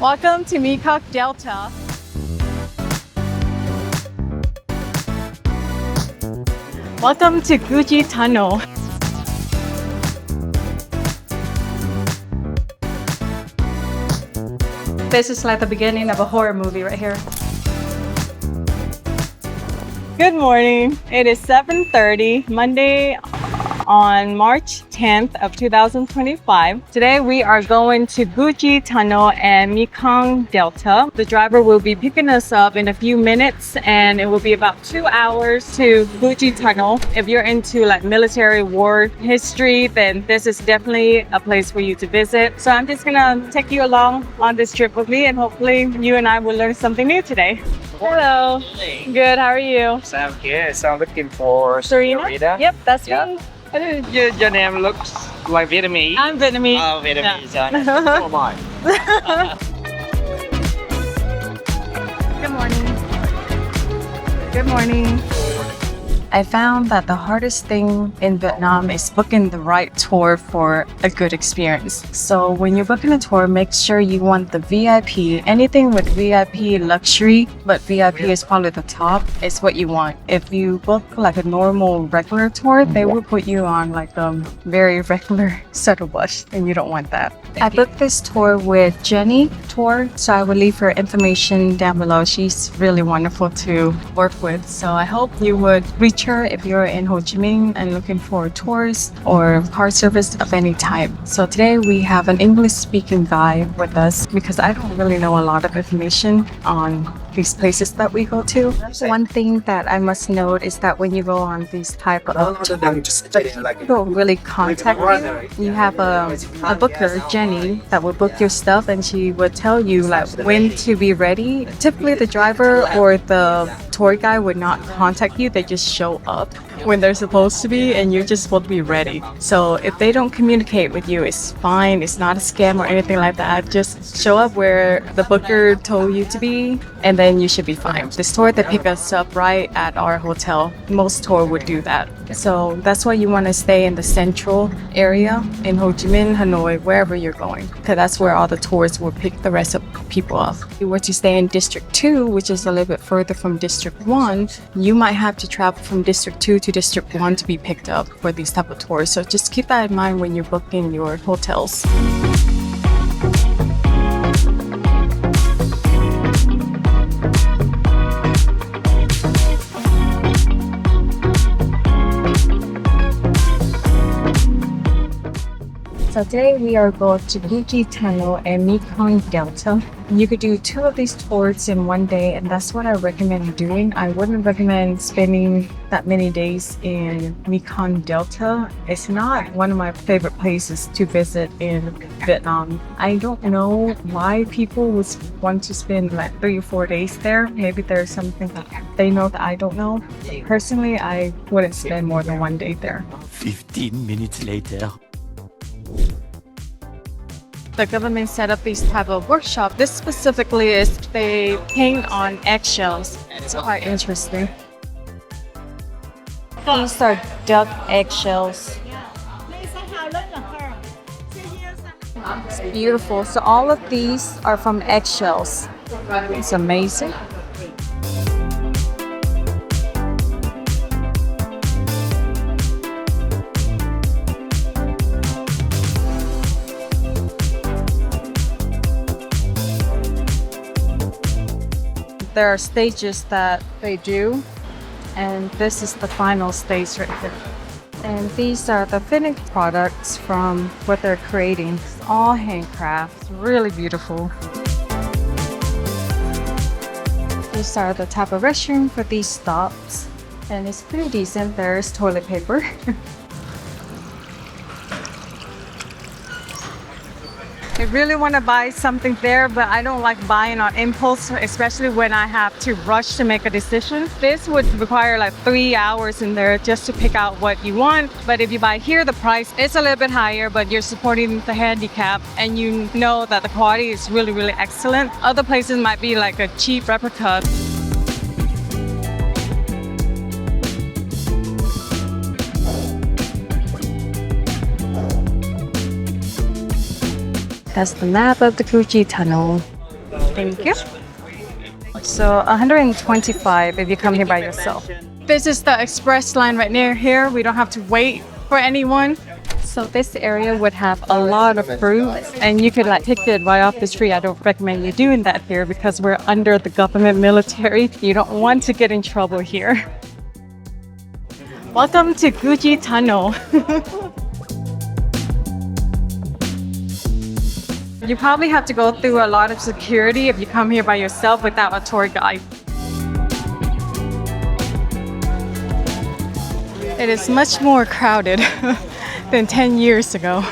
Welcome to Mekong Delta. Welcome to Guji Tunnel. This is like the beginning of a horror movie right here. Good morning. It is 7:30, Monday on March 10th of 2025. Today we are going to Guji Tunnel and Mekong Delta. The driver will be picking us up in a few minutes and it will be about 2 hours to Guji Tunnel. If you're into like military war history, then this is definitely a place for you to visit. So I'm just gonna take you along on this trip with me and hopefully you and I will learn something new today. Hello. Good, how are you? Sound good. So I'm looking for Serena? Yep, that's me. Your name looks like Vietnamese. I'm Vietnamese. Oh, Vietnamese. Yeah. So am I. Good morning. Good morning. I found that the hardest thing in Vietnam is booking the right tour for a good experience. So when you're booking a tour, make sure you want the VIP. Anything with VIP luxury, but VIP is probably the top, is what you want. If you book like a normal regular tour, they will put you on like a very regular shuttle bus and you don't want that. I booked this tour with Jenny Tour, so I will leave her information down below. She's really wonderful to work with. So I hope you would reach her if you're in Ho Chi Minh and looking for tours or car service of any type. So today we have an English speaking guy with us because I don't really know a lot of information on these places that we go to. One thing that I must note is that when you go on these type of tours, people really contact you. You have a booker, Jenny, that will book your stuff and she would tell you like when to be ready. Typically the driver or the tour guide would not contact you, they just show up when they're supposed to be and you're just supposed to be ready. So if they don't communicate with you, it's fine, it's not a scam or anything like that. Just show up where the booker told you to be and then you should be fine. This tour, they pick us up right at our hotel. Most tour would do that. So that's why you want to stay in the central area in Ho Chi Minh, Hanoi, wherever you're going, because that's where all the tours will pick the rest of people up. If you were to stay in District 2, which is a little bit further from District 1, you might have to travel from District 2 to District 1 to be picked up for these type of tours. So just keep that in mind when you're booking your hotels. So today we are going to Guji Tunnel and Mekong Delta. You could do 2 of these tours in one day and that's what I recommend doing. I wouldn't recommend spending that many days in Mekong Delta. It's not one of my favorite places to visit in Vietnam. I don't know why people would want to spend like 3 or 4 days there. Maybe there's something that they know that I don't know. Personally, I wouldn't spend more than 1 day there. 15 minutes later. The government set up these type of workshop. This specifically is they paint on eggshells. It's quite interesting. These are duck eggshells. It's beautiful. So all of these are from eggshells. It's amazing. There are stages that they do, and this is the final stage right here. And these are the finished products from what they're creating. It's all handcrafts, really beautiful. These are the type of restroom for these stops, and it's pretty decent. There's toilet paper. I really want to buy something there, but I don't like buying on impulse, especially when I have to rush to make a decision. This would require like 3 hours in there just to pick out what you want. But if you buy here, the price is a little bit higher, but you're supporting the handicap and you know that the quality is really, really excellent. Other places might be like a cheap replica. That's the map of the Guji Tunnel. Thank you. So 125 if you come here by yourself. This is the express line right near here. We don't have to wait for anyone. So this area would have a lot of fruits and you could like pick it right off the tree. I don't recommend you doing that here because we're under the government military. You don't want to get in trouble here. Welcome to Guji Tunnel. You probably have to go through a lot of security if you come here by yourself without a tour guide. It is much more crowded than 10 years ago.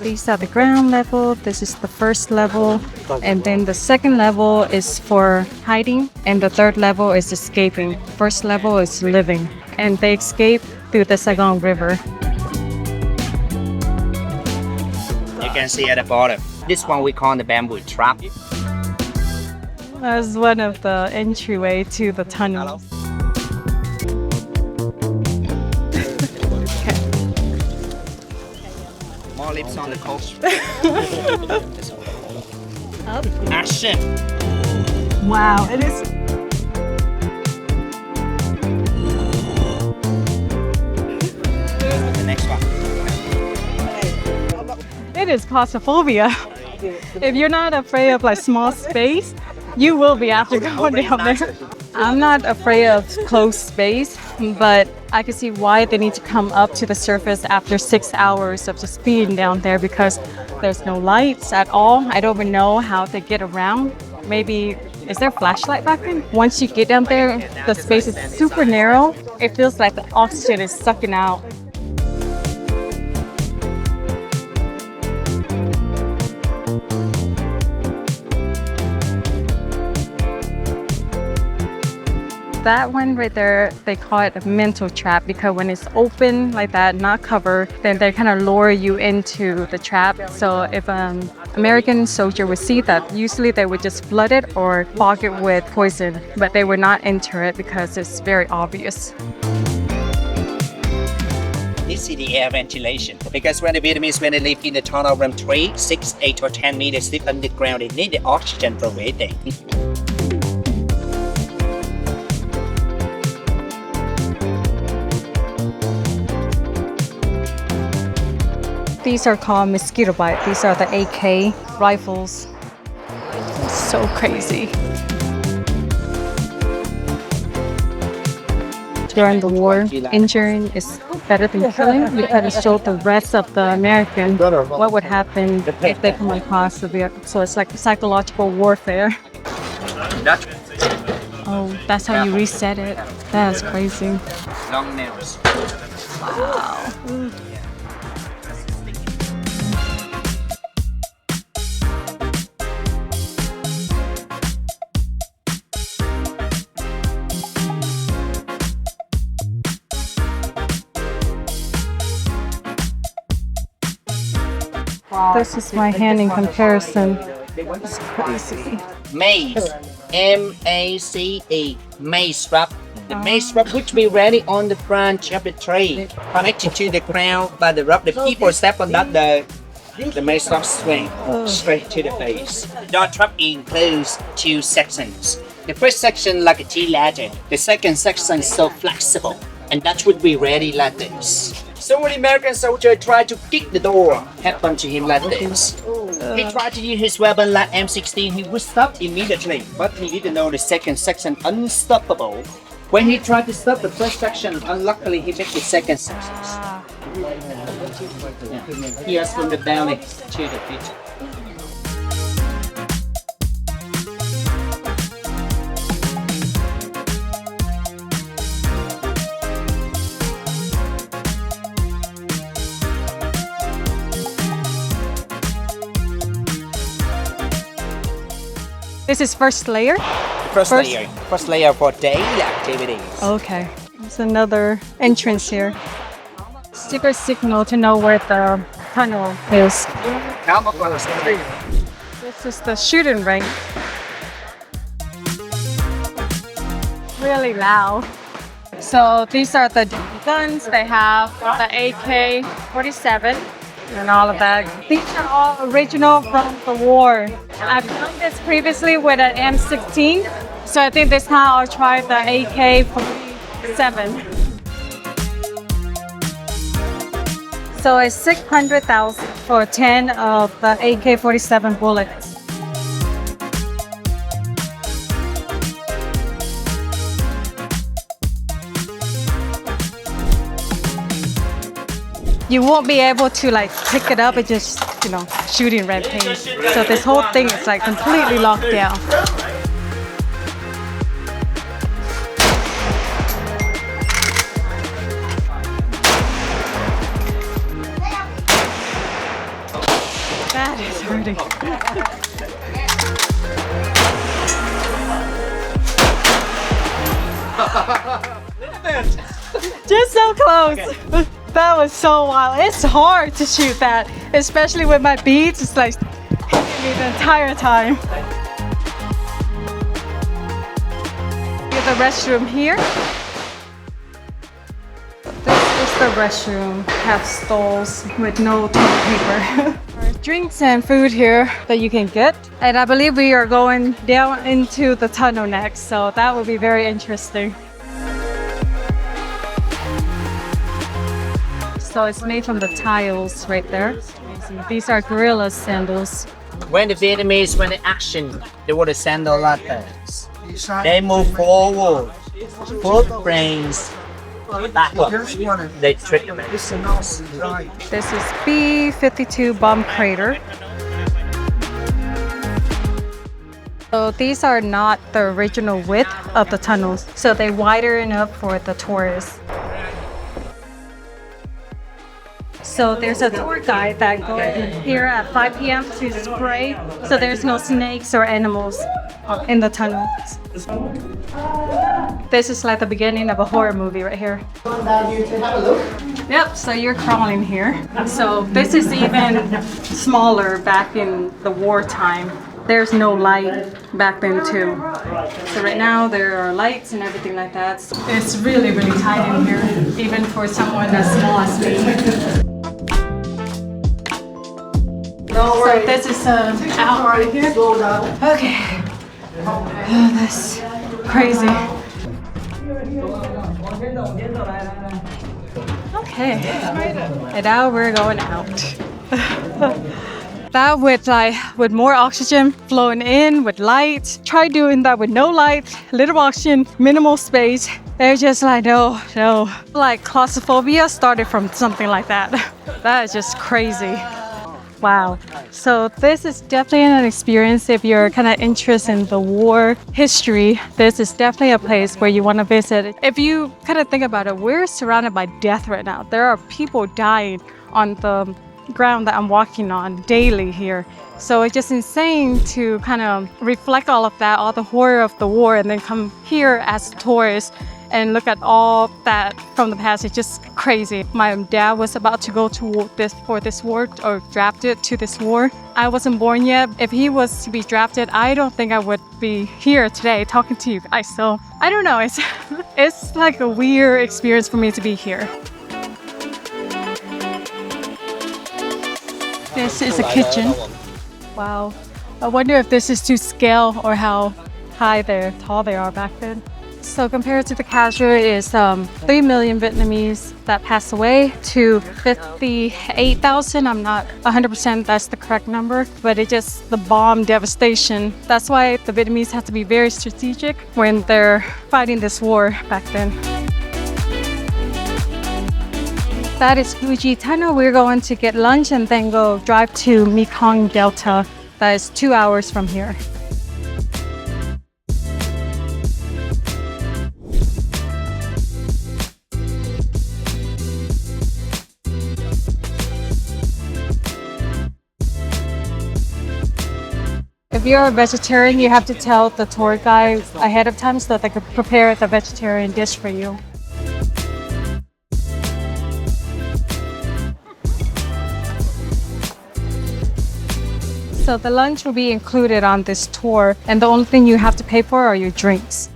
These are the ground level, this is the first level, and then the second level is for hiding, and the third level is escaping. First level is living, and they escape through the Saigon River. You can see at the bottom. This one we call the bamboo trap. That's one of the entryway to the tunnel. More lips on the coast. Action. Wow, it is. The next one. It is claustrophobia. If you're not afraid of like small space, you will be after going down there. I'm not afraid of closed space, but I can see why they need to come up to the surface after 6 hours of just being down there because there's no lights at all. I don't even know how they get around. Maybe, is there a flashlight back then? Once you get down there, the space is super narrow. It feels like the oxygen is sucking out. That one right there, they call it a mental trap because when it's open like that, not covered, then they kind of lure you into the trap. So if an American soldier would see that, usually they would just flood it or fog it with poison, but they would not enter it because it's very obvious. This is the air ventilation. Because when the Vietnamese, when they live in the tunnel room 3, 6, 8 or 10 meters deep underground, they need the oxygen for breathing. These are called mosquito bite. These are the AK rifles. It's so crazy. During the war, injuring is better than killing because it showed the rest of the American what would happen if they come across the vehicle. So it's like psychological warfare. Oh, that's how you reset it. That's crazy. Long nails. Wow. This is my hand in comparison. It's crazy. Mace. M-A-C-E. Mace wrap. The mace wrap which we ready on the branch of the tree, connected to the ground by the rope. The people step on that, the mace wrap swing straight to the face. The trap includes 2 sections. The first section like a T-ladder. The second section is so flexible, and that would be ready like this. So when the American soldier tried to kick the door, happened to him like this. He tried to use his weapon like M16, he would stop immediately, but he didn't know the second section unstoppable. When he tried to stop the first section, unluckily he made the second section. Here's from the belly to the feet. This is first layer? First layer for daily activities. Okay. There's another entrance here. Secret signal to know where the tunnel is. This is the shooting range. Really loud. So these are the guns. They have the AK-47 and all of that. These are all original from the war. I've done this previously with an M16, so I think this time I'll try the AK-47. So it's 600,000 for 10 of the AK-47 bullets. You won't be able to like pick it up and just, shooting red paint. So this whole thing is like completely locked down. That is hurting. Just so close. That was so wild. It's hard to shoot that, especially with my beads. It's like hitting me the entire time. Here's the restroom here. This is the restroom. Have stalls with no toilet paper. Drinks and food here that you can get. And I believe we are going down into the tunnel next, so that will be very interesting. So it's made from the tiles right there. These are gorilla sandals. When the Vietnamese went in action, they were the sandal lattes. They move forward, footprints backwards. They trick them. This is B-52 bomb crater. So these are not the original width of the tunnels, so they widen up for the tourists. So there's a tour guide that goes here at 5 p.m. to spray, so there's no snakes or animals in the tunnels. This is like the beginning of a horror movie right here. Yep, so you're crawling here. So this is even smaller back in the wartime. There's no light back then too. So right now there are lights and everything like that. It's really, really tight in here, even for someone as small as me. So this is out right here. Okay. Oh, that's crazy. Okay. And now we're going out. That with more oxygen flowing in with light. Try doing that with no light, little oxygen, minimal space. They're just like, no. Like claustrophobia started from something like that. That is just crazy. Wow. So this is definitely an experience if you're kind of interested in the war history. This is definitely a place where you want to visit. If you kind of think about it, we're surrounded by death right now. There are people dying on the ground that I'm walking on daily here. So it's just insane to kind of reflect all of that, all the horror of the war, and then come here as tourists and look at all that from the past. It's just crazy. My dad was about to go to this war or drafted to this war. I wasn't born yet. If he was to be drafted, I don't think I would be here today talking to you guys. So I don't know. It's like a weird experience for me to be here. This is a kitchen. Wow. I wonder if this is to scale or how tall they are back then. So compared to the casual, is 3 million Vietnamese that passed away to 58,000. I'm not 100% that's the correct number, but it's just the bomb devastation. That's why the Vietnamese have to be very strategic when they're fighting this war back then. That is Fuji Tunnel. We're going to get lunch and then go drive to Mekong Delta. That is 2 hours from here. If you're a vegetarian, you have to tell the tour guide ahead of time so that they could prepare the vegetarian dish for you. So the lunch will be included on this tour, and the only thing you have to pay for are your drinks.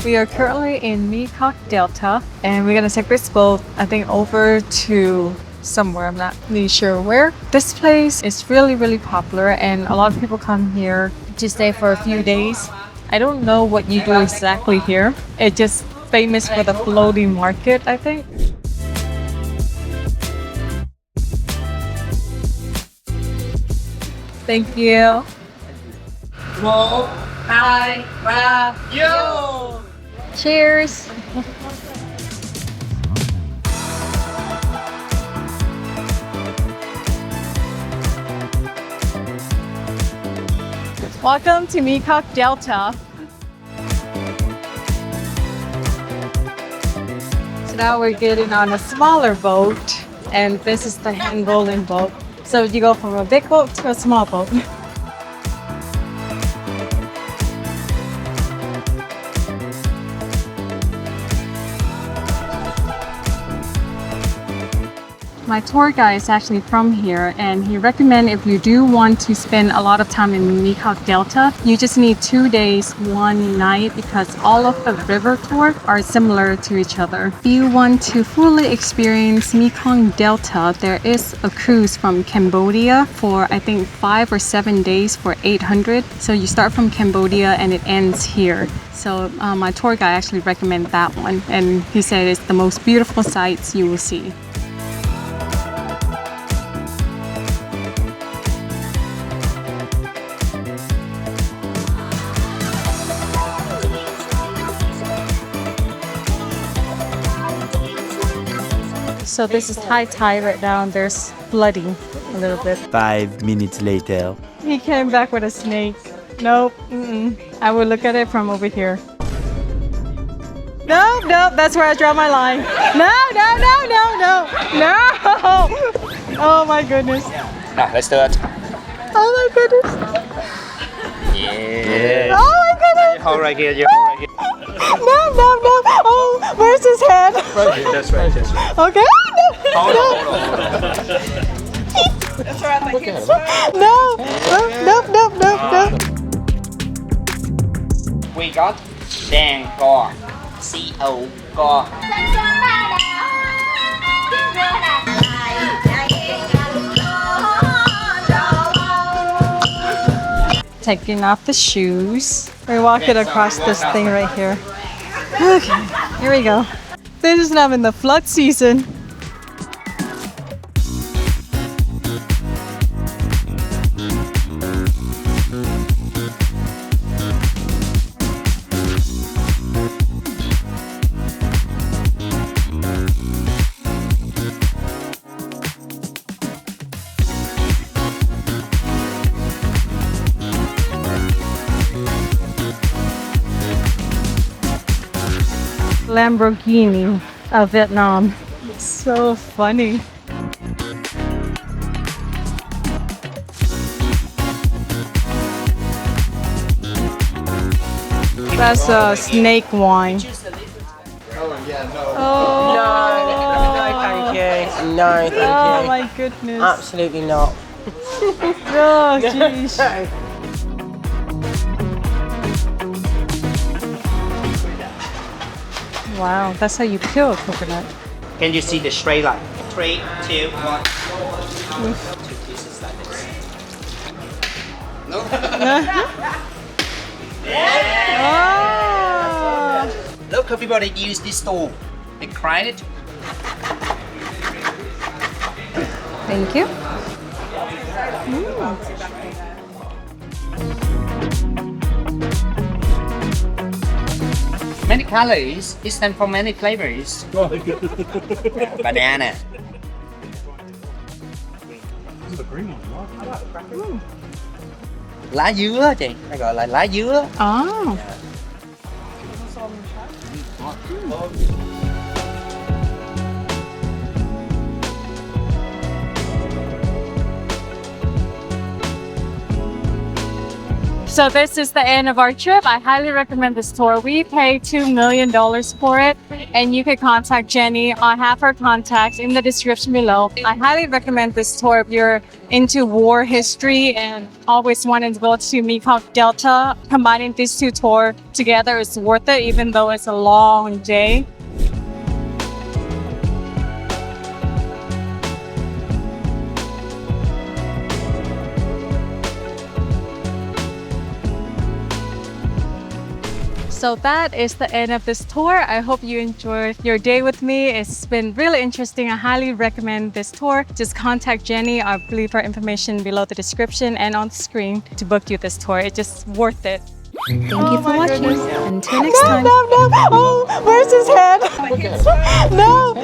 We are currently in Mekong Delta and we're gonna take this boat, I think, over to somewhere, I'm not really sure where. This place is really popular and a lot of people come here to stay for a few days. I don't know what you do exactly here. It's just famous for the floating market, I think. Thank you. Cheers. Welcome to Mekong Delta. So now we're getting on a smaller boat, and this is the hand rolling boat. So you go from a big boat to a small boat. My tour guide is actually from here and he recommends if you do want to spend a lot of time in Mekong Delta, you just need 2 days, 1 night because all of the river tours are similar to each other. If you want to fully experience Mekong Delta, there is a cruise from Cambodia for I think 5 or 7 days for 800. So you start from Cambodia and it ends here. So my tour guide actually recommended that one and he said it's the most beautiful sights you will see. So this is high tide right now and there's flooding a little bit. 5 minutes later. He came back with a snake. Nope. I will look at it from over here. No, that's where I draw my line. No. Oh my goodness. Now, let's do it. Oh my goodness. Yeah. Oh my goodness. Hold right here, you hold right here. No. Oh, where's his hand? Right here, that's right. Okay. Hold on. No. We got Saigon, C-O, Taking off the shoes. We're walking across this thing right here. Okay, here we go. This is now in the flood season. Lamborghini of Vietnam. So funny. That's a snake wine. Oh, Thank you. No, thank you. oh my goodness. Absolutely not. Oh, jeez. Wow, that's how you peel a coconut. Can you see the straight line? 3, 2, 1. 2 pieces like this. No. Oh. Look, everybody use this tool. They cried it. Thank you. Many colors, it stands for many flavors. Banana. Lá dứa chị, hay gọi là lá dứa. Oh. So this is the end of our trip. I highly recommend this tour. We paid $2 million for it, and you can contact Jenny. I have her contacts in the description below. I highly recommend this tour if you're into war history and always wanted to go to Mekong Delta. Combining these two tours together is worth it, even though it's a long day. So that is the end of this tour. I hope you enjoyed your day with me. It's been really interesting. I highly recommend this tour. Just contact Jenny. I'll leave her information below the description and on the screen to book you this tour. It's just worth it. Thank you for watching. Until next time. No. Oh, where's his head? No.